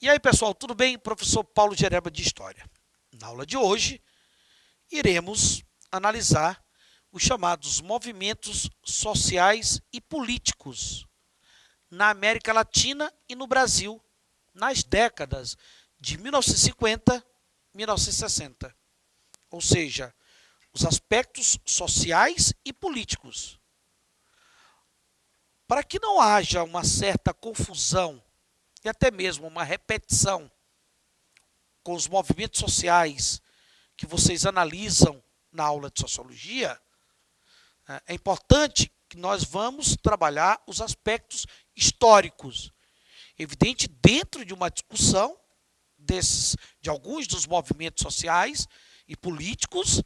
E aí, pessoal, tudo bem? Professor Paulo Gereba de História. Na aula de hoje, iremos analisar os chamados movimentos sociais e políticos na América Latina e no Brasil, nas décadas de 1950 e 1960. Ou seja, os aspectos sociais e políticos. Para que não haja uma certa confusão e até mesmo uma repetição com os movimentos sociais que vocês analisam na aula de Sociologia, é importante que nós vamos trabalhar os aspectos históricos. Evidente, dentro de uma discussão de alguns dos movimentos sociais e políticos,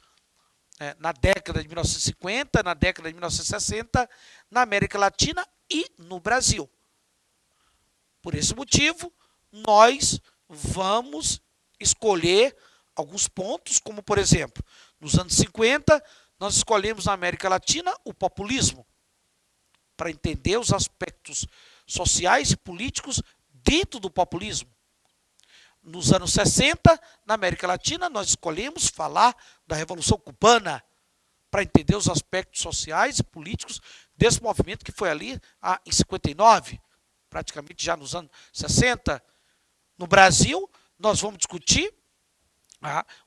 na década de 1950, na década de 1960, na América Latina e no Brasil. Por esse motivo, nós vamos escolher alguns pontos, como por exemplo, nos anos 50, nós escolhemos na América Latina o populismo, para entender os aspectos sociais e políticos dentro do populismo. Nos anos 60, na América Latina, nós escolhemos falar da Revolução Cubana, para entender os aspectos sociais e políticos desse movimento que foi ali em 59, praticamente já nos anos 60. No Brasil, nós vamos discutir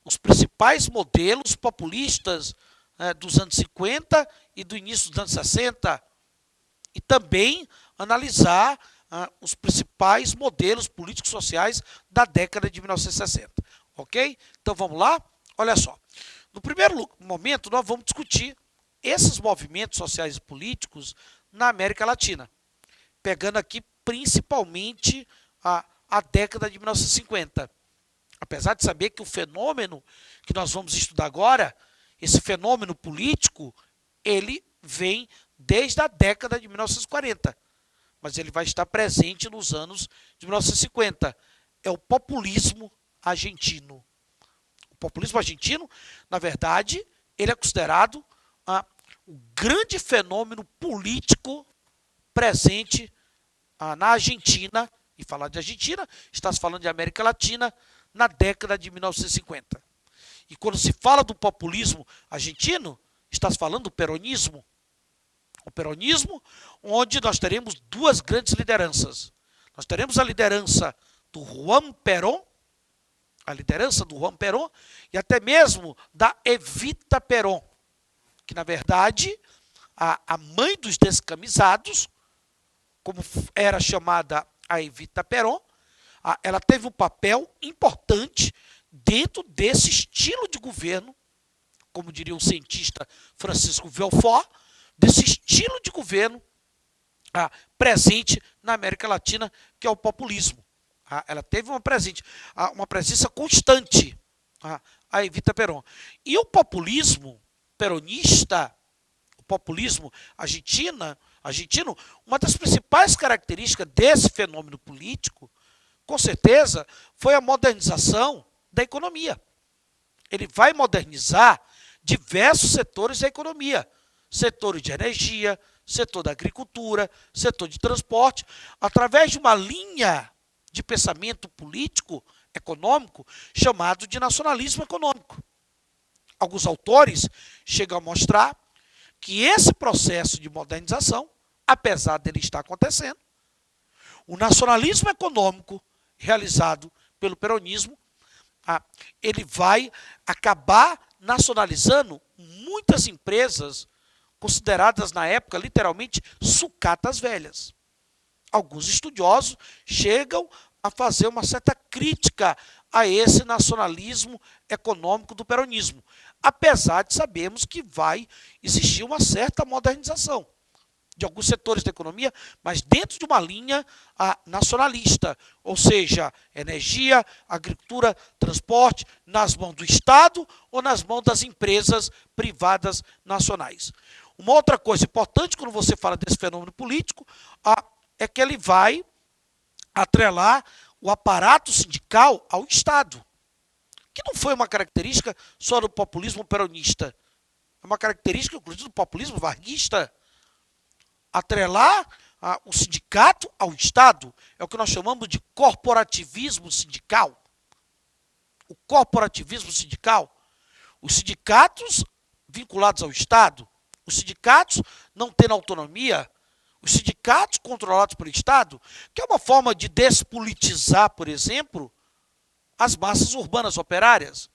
os principais modelos populistas dos anos 50 e do início dos anos 60, e também analisar os principais modelos políticos sociais da década de 1960. Ok? Então vamos lá? Olha só. No primeiro momento, nós vamos discutir esses movimentos sociais e políticos na América Latina, pegando aqui principalmente a década de 1950. Apesar de saber que o fenômeno que nós vamos estudar agora, esse fenômeno político, ele vem desde a década de 1940, mas ele vai estar presente nos anos de 1950. É o populismo argentino. O populismo argentino, na verdade, ele é considerado o grande fenômeno político presente na Argentina, e falar de Argentina, está se falando de América Latina, na década de 1950. E quando se fala do populismo argentino, está se falando do peronismo. O peronismo, onde nós teremos duas grandes lideranças. Nós teremos a liderança do Juan Perón, e até mesmo da Evita Perón, que na verdade a mãe dos descamisados, como era chamada a Evita Perón, ela teve um papel importante dentro desse estilo de governo, como diria o cientista Francisco Belfort, desse estilo de governo presente na América Latina, que é o populismo. Ela teve uma presença constante, a Evita Perón. E o populismo peronista, o populismo argentino, uma das principais características desse fenômeno político, com certeza, foi a modernização da economia. Ele vai modernizar diversos setores da economia, setor de energia, setor da agricultura, setor de transporte, através de uma linha de pensamento político, econômico, chamado de nacionalismo econômico. Alguns autores chegam a mostrar que esse processo de modernização, apesar dele estar acontecendo, o nacionalismo econômico realizado pelo peronismo, ele vai acabar nacionalizando muitas empresas consideradas na época literalmente sucatas velhas. Alguns estudiosos chegam a fazer uma certa crítica a esse nacionalismo econômico do peronismo, apesar de sabermos que vai existir uma certa modernização de alguns setores da economia, mas dentro de uma linha nacionalista, ou seja, energia, agricultura, transporte, nas mãos do Estado ou nas mãos das empresas privadas nacionais. Uma outra coisa importante quando você fala desse fenômeno político é que ele vai atrelar o aparato sindical ao Estado. que não foi uma característica só do populismo peronista, é uma característica, inclusive, do populismo varguista. Atrelar o sindicato ao Estado é o que nós chamamos de corporativismo sindical. O corporativismo sindical. Os sindicatos vinculados ao Estado, os sindicatos não tendo autonomia, os sindicatos controlados pelo Estado, que é uma forma de despolitizar, por exemplo, as massas urbanas operárias.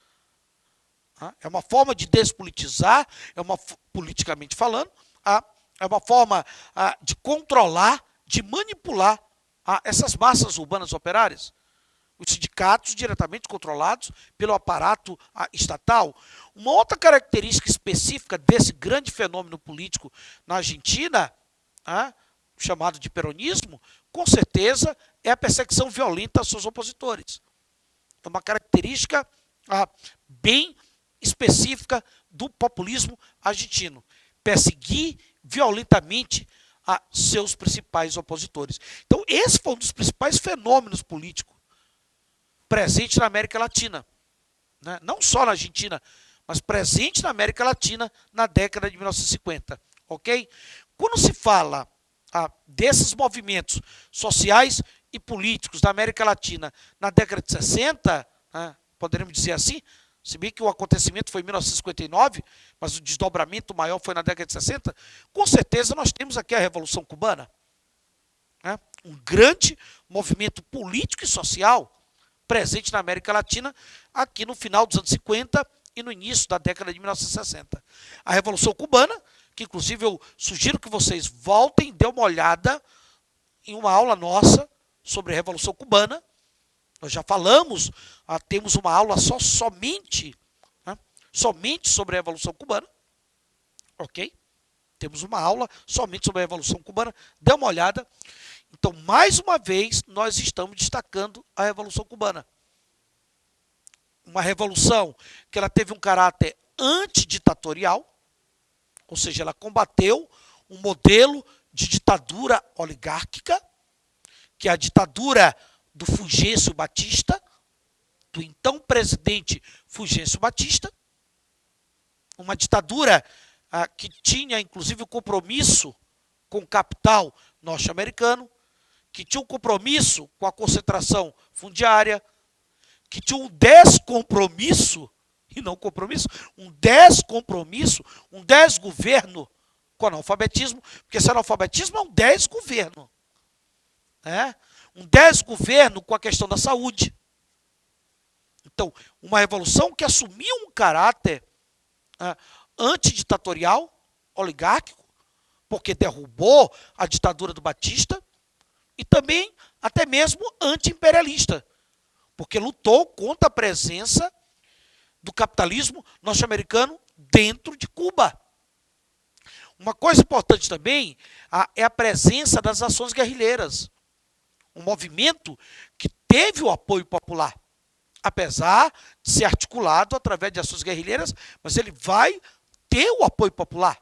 É uma forma de despolitizar, politicamente falando, é uma forma de controlar, de manipular essas massas urbanas operárias. Os sindicatos diretamente controlados pelo aparato estatal. Uma outra característica específica desse grande fenômeno político na Argentina, chamado de peronismo, com certeza é a perseguição violenta aos seus opositores. É uma característica bem específica do populismo argentino. Perseguir violentamente seus principais opositores. Então, esse foi um dos principais fenômenos políticos presente na América Latina. Né? Não só na Argentina, mas presente na América Latina na década de 1950. Ok? Quando se fala desses movimentos sociais e políticos da América Latina na década de 60, poderíamos dizer assim, se bem que o acontecimento foi em 1959, mas o desdobramento maior foi na década de 60, com certeza nós temos aqui a Revolução Cubana. Um grande movimento político e social presente na América Latina, aqui no final dos anos 50 e no início da década de 1960. A Revolução Cubana, que inclusive eu sugiro que vocês voltem, dêem uma olhada em uma aula nossa sobre a Revolução Cubana. Nós já falamos, temos uma aula somente sobre a Revolução Cubana. Ok? Temos uma aula somente sobre a Revolução Cubana. Dê uma olhada. Então, mais uma vez, nós estamos destacando a Revolução Cubana. Uma revolução que ela teve um caráter antiditatorial, ou seja, ela combateu um modelo de ditadura oligárquica, que é a ditadura do Fulgêncio Batista, do então presidente Fulgêncio Batista, uma ditadura que tinha, inclusive, o compromisso com o capital norte-americano, que tinha um compromisso com a concentração fundiária, que tinha um descompromisso, e não compromisso, um descompromisso, um desgoverno com o analfabetismo, porque esse analfabetismo é um desgoverno. Um desgoverno com a questão da saúde. Então, uma revolução que assumiu um caráter antiditatorial, oligárquico, porque derrubou a ditadura do Batista, e também até mesmo anti-imperialista, porque lutou contra a presença do capitalismo norte-americano dentro de Cuba. Uma coisa importante também é a presença das ações guerrilheiras. Um movimento que teve o apoio popular, apesar de ser articulado através de ações guerrilheiras, mas ele vai ter o apoio popular.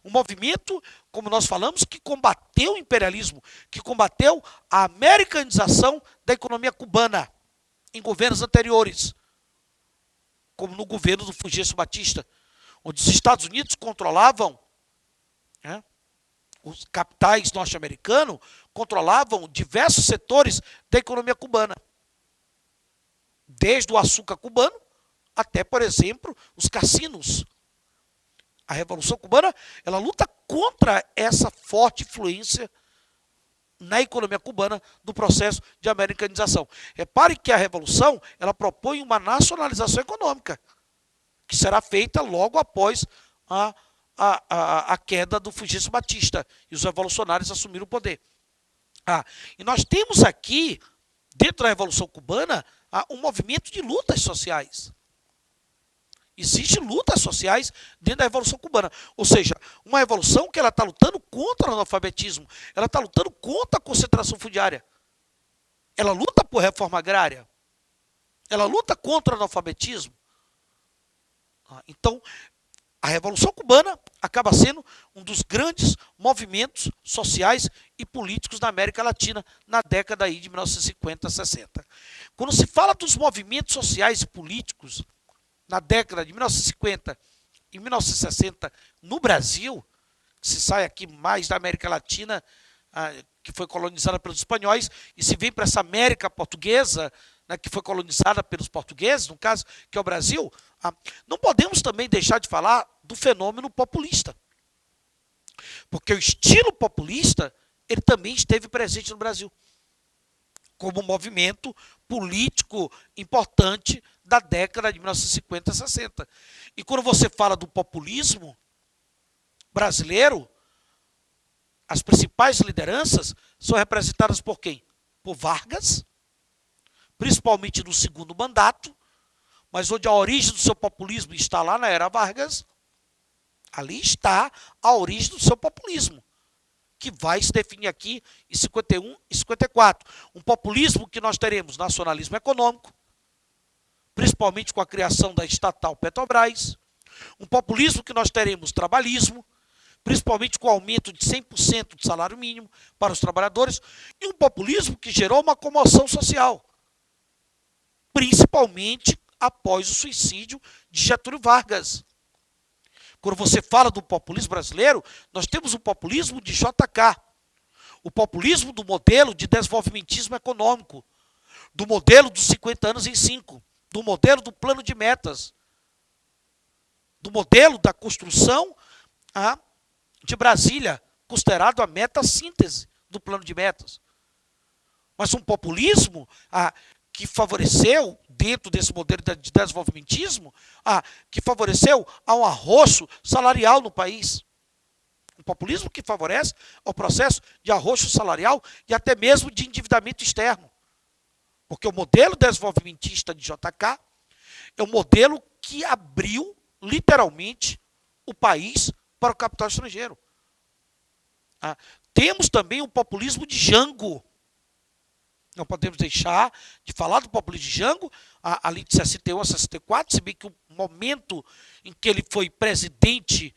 Um movimento, como nós falamos, que combateu o imperialismo, que combateu a americanização da economia cubana em governos anteriores, como no governo do Fulgêncio Batista, onde os Estados Unidos controlavam, os capitais norte-americanos controlavam diversos setores da economia cubana, desde o açúcar cubano até, por exemplo, os cassinos. A Revolução Cubana, ela luta contra essa forte influência na economia cubana do processo de americanização. Repare que a Revolução, ela propõe uma nacionalização econômica, que será feita logo após a queda do Fulgêncio Batista e os revolucionários assumiram o poder. E nós temos aqui, dentro da Revolução Cubana, um movimento de lutas sociais. Existem lutas sociais dentro da Revolução Cubana. Ou seja, uma revolução que ela está lutando contra o analfabetismo, ela está lutando contra a concentração fundiária. Ela luta por reforma agrária. Ela luta contra o analfabetismo. Então, a Revolução Cubana acaba sendo um dos grandes movimentos sociais e políticos da América Latina na década aí de 1950, 60. Quando se fala dos movimentos sociais e políticos na década de 1950 e 1960 no Brasil, que se sai aqui mais da América Latina, que foi colonizada pelos espanhóis, e se vem para essa América portuguesa, né, que foi colonizada pelos portugueses, no caso, que é o Brasil, não podemos também deixar de falar do fenômeno populista. Porque o estilo populista, ele também esteve presente no Brasil, como um movimento político importante da década de 1950 e 60. E quando você fala do populismo brasileiro, as principais lideranças são representadas por quem? Por Vargas, principalmente no segundo mandato, mas onde a origem do seu populismo está lá na era Vargas, ali está a origem do seu populismo, que vai se definir aqui em 51 e 54. Um populismo que nós teremos nacionalismo econômico, principalmente com a criação da estatal Petrobras. Um populismo que nós teremos trabalhismo, principalmente com o aumento de 100% do salário mínimo para os trabalhadores. E um populismo que gerou uma comoção social, principalmente após o suicídio de Getúlio Vargas. Quando você fala do populismo brasileiro, nós temos o populismo de JK, o populismo do modelo de desenvolvimentismo econômico, do modelo dos 50 anos em 5, do modelo do plano de metas, do modelo da construção de Brasília, considerado a meta-síntese do plano de metas. Mas um populismo que favoreceu, dentro desse modelo de desenvolvimentismo, que favoreceu a um arroxo salarial no país. Um populismo que favorece o processo de arroxo salarial e até mesmo de endividamento externo. Porque o modelo desenvolvimentista de JK é um modelo que abriu, literalmente, o país para o capital estrangeiro. Temos também o populismo de Jango. Não podemos deixar de falar do populismo de Jango, ali de 61 a 64, se bem que o momento em que ele foi presidente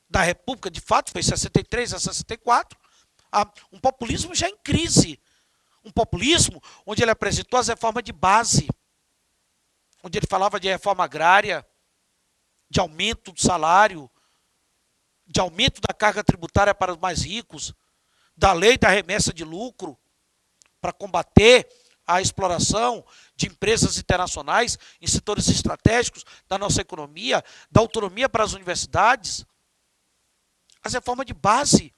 da República, de fato, foi 63 a 64, um populismo já em crise. Um populismo onde ele apresentou as reformas de base, onde ele falava de reforma agrária, de aumento do salário, de aumento da carga tributária para os mais ricos, da lei da remessa de lucro, para combater a exploração de empresas internacionais em setores estratégicos da nossa economia, da autonomia para as universidades, as reformas de base,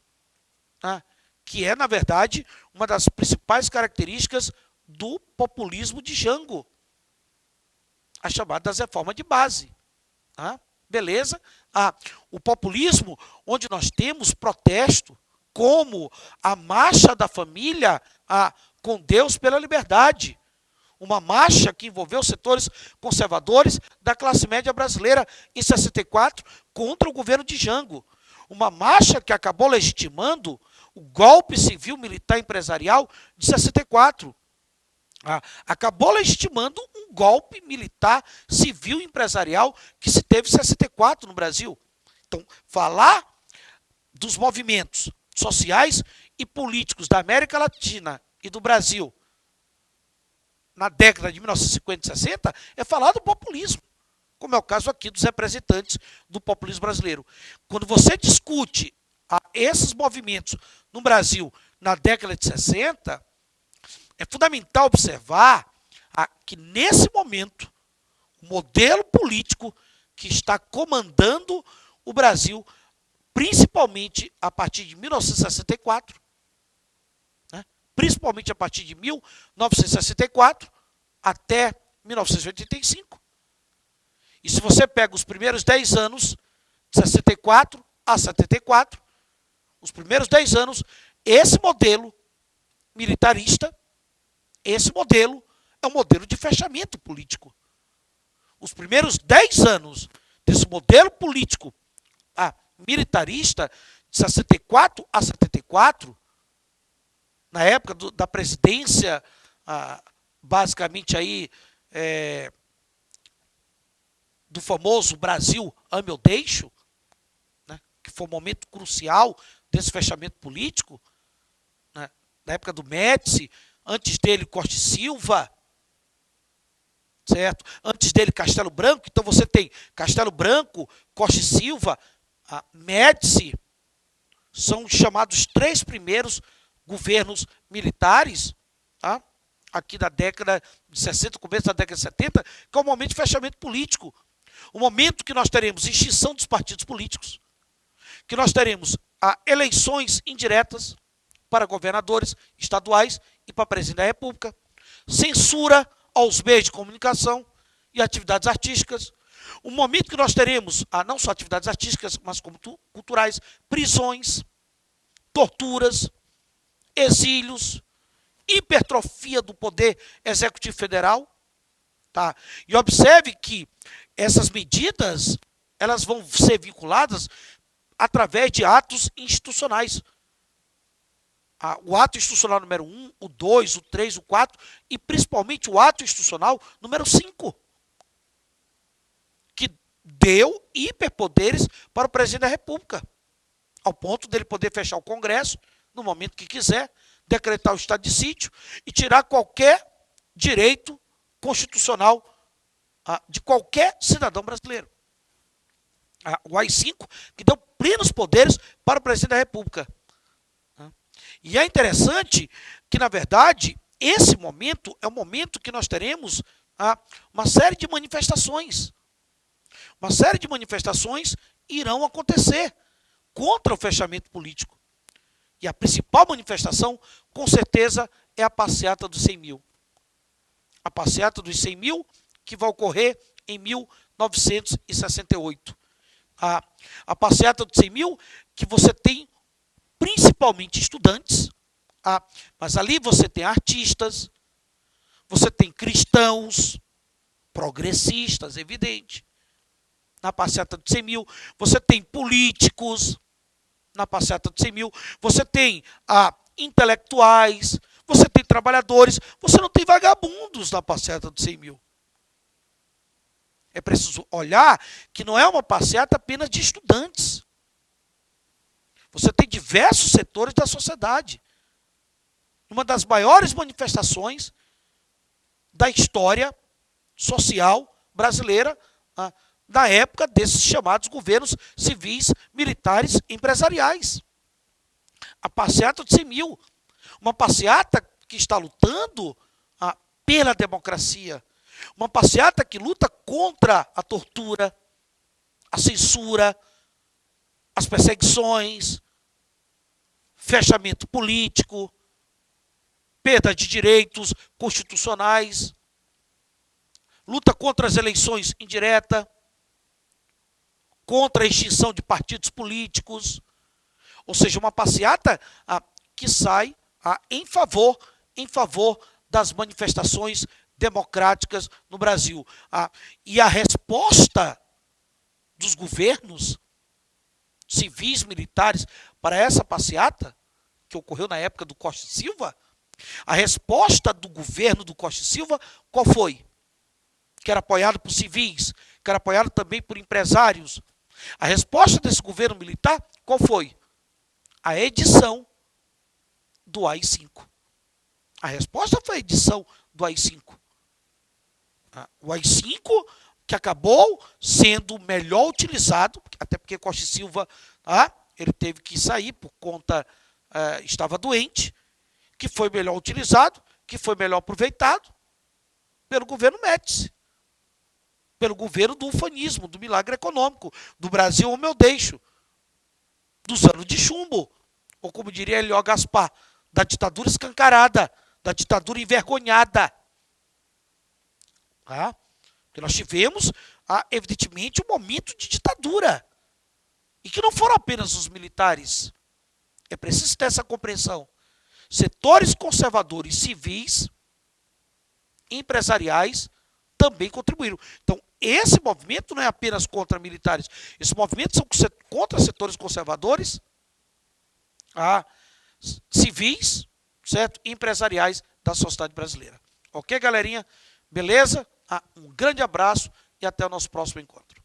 que é, na verdade, uma das principais características do populismo de Jango, as chamadas reformas de base. Beleza? O populismo, onde nós temos protesto, como a marcha da família com Deus pela liberdade. Uma marcha que envolveu setores conservadores da classe média brasileira em 64 contra o governo de Jango. Uma marcha que acabou legitimando o golpe civil-militar empresarial de 64. Acabou legitimando um golpe militar civil empresarial que se teve em 64 no Brasil. Então, falar dos movimentos sociais e políticos da América Latina e do Brasil na década de 1950 e 60 é falar do populismo, como é o caso aqui dos representantes do populismo brasileiro. Quando você discute esses movimentos no Brasil na década de 60, é fundamental observar que, nesse momento, o modelo político que está comandando o Brasil, principalmente a partir de 1964, principalmente a partir de 1964 até 1985. E se você pega os primeiros 10 anos, de 64 a 74, os primeiros 10 anos, esse modelo militarista, esse modelo é um modelo de fechamento político. Os primeiros 10 anos desse modelo político militarista, de 64 a 74, na época da presidência, basicamente aí, do famoso Brasil ame ou deixo, que foi um momento crucial desse fechamento político, na época do Médici, antes dele Costa e Silva, certo? Antes dele, Castelo Branco. Então você tem Castelo Branco, Costa e Silva, Médici, são os chamados 3 primeiros governos militares, tá? Aqui da década de 60, começo da década de 70, que é o momento de fechamento político. O momento que nós teremos extinção dos partidos políticos, que nós teremos eleições indiretas para governadores estaduais e para presidente da República, censura aos meios de comunicação e atividades artísticas. O momento que nós teremos, não só atividades artísticas, mas como culturais, prisões, torturas, exílios, hipertrofia do poder executivo federal. Tá? E observe que essas medidas elas vão ser vinculadas através de atos institucionais. O ato institucional número 1, o 2, o 3, o 4 e principalmente o ato institucional número 5, que deu hiperpoderes para o presidente da República, ao ponto dele poder fechar o Congresso no momento que quiser, decretar o estado de sítio e tirar qualquer direito constitucional de qualquer cidadão brasileiro. O AI-5, que deu plenos poderes para o presidente da República. E é interessante que, na verdade, esse momento é o momento que nós teremos uma série de manifestações. Uma série de manifestações irão acontecer contra o fechamento político. E a principal manifestação, com certeza, é a passeata dos 100 mil. A passeata dos 100 mil, que vai ocorrer em 1968. A passeata dos 100 mil, que você tem principalmente estudantes, mas ali você tem artistas, você tem cristãos, progressistas, evidente. Na passeata dos 100 mil, você tem políticos, na passeata dos 100 mil, você tem intelectuais, você tem trabalhadores, você não tem vagabundos na passeata dos 100 mil. É preciso olhar que não é uma passeata apenas de estudantes. Você tem diversos setores da sociedade. Uma das maiores manifestações da história social brasileira, da época desses chamados governos civis, militares, empresariais. A passeata de 100 mil. Uma passeata que está lutando pela democracia. Uma passeata que luta contra a tortura, a censura, as perseguições, fechamento político, perda de direitos constitucionais, luta contra as eleições indiretas, contra a extinção de partidos políticos, ou seja, uma passeata que sai em favor das manifestações democráticas no Brasil. E a resposta dos governos civis, militares, para essa passeata, que ocorreu na época do Costa e Silva, a resposta do governo do Costa e Silva, qual foi? Que era apoiado por civis, que era apoiado também por empresários. A resposta desse governo militar, qual foi? A edição do AI-5. A resposta foi a edição do AI-5. O AI-5 que acabou sendo melhor utilizado, até porque Costa e Silva ele teve que sair por conta, estava doente, que foi melhor utilizado, que foi melhor aproveitado pelo governo Médici, pelo governo do ufanismo, do milagre econômico, do Brasil ou eu deixo, dos anos de chumbo, ou como diria Elió Gaspar, da ditadura escancarada, da ditadura envergonhada. Porque nós tivemos, evidentemente, um momento de ditadura. E que não foram apenas os militares. É preciso ter essa compreensão. Setores conservadores civis, empresariais, também contribuíram. Então, esse movimento não é apenas contra militares. Esse movimento são contra setores conservadores, civis, certo? E empresariais da sociedade brasileira. Ok, galerinha? Beleza? Um grande abraço e até o nosso próximo encontro.